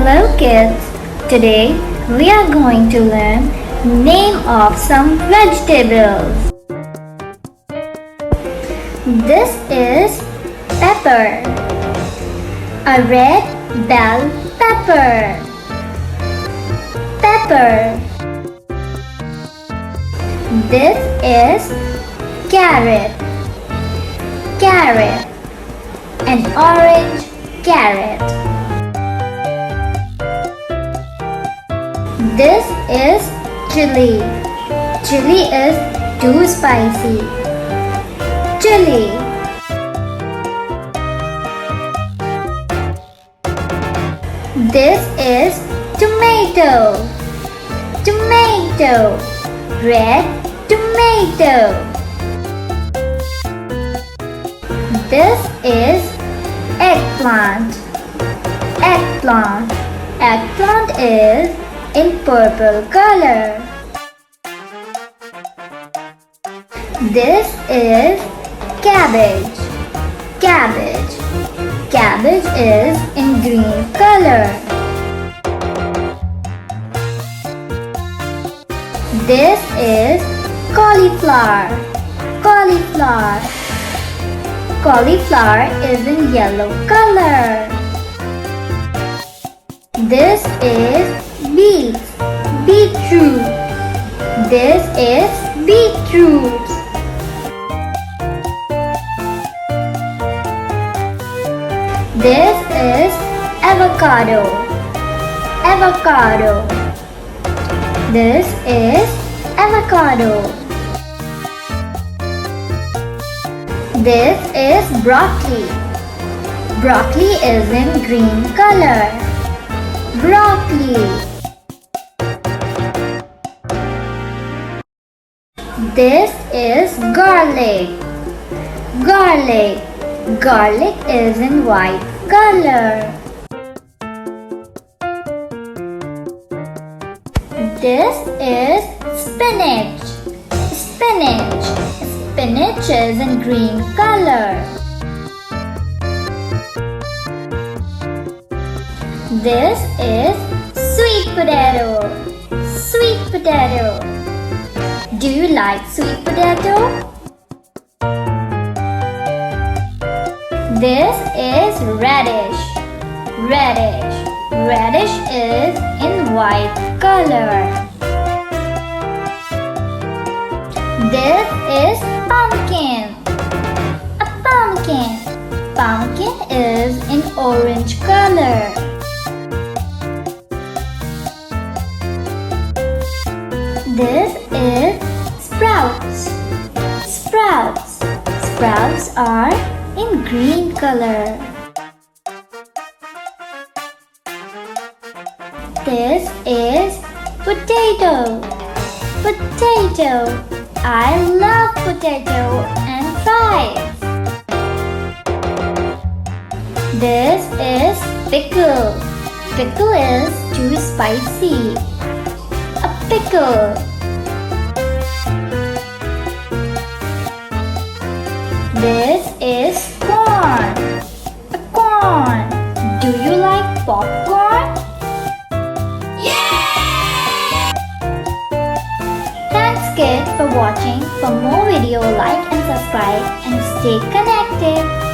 Hello kids! Today we are going to learn name of some vegetables. This is pepper, a red bell pepper. Pepper. This is carrot. Carrot. An orange carrot. This is chilli. Chilli is too spicy. Chilli. This is tomato. Tomato. Red tomato. This is eggplant. Eggplant. Eggplant is in purple color. This is cabbage. Cabbage. Cabbage is in green color. This is cauliflower. Cauliflower. Cauliflower is in yellow color. This is beets. Beetroot. This is beetroot. This is avocado. Avocado. This is avocado. This is broccoli. Broccoli is in green color. Broccoli. This is garlic. Garlic. Garlic is in white color. This is spinach. Spinach. Spinach is in green color. This is sweet potato. Sweet potato. Do you like sweet potato? This is raddish. Raddish. Raddish is in white color. This is pumpkin. A pumpkin. Pumpkin is in orange color. This is sprouts. Sprouts. Sprouts are in green color. This is potato. Potato. I love potato and fries. This is pickle. Pickle is too spicy. A pickle. This is corn. A corn. Do you like popcorn? Yeah! Thanks kids for watching. For more video, like and subscribe and stay connected.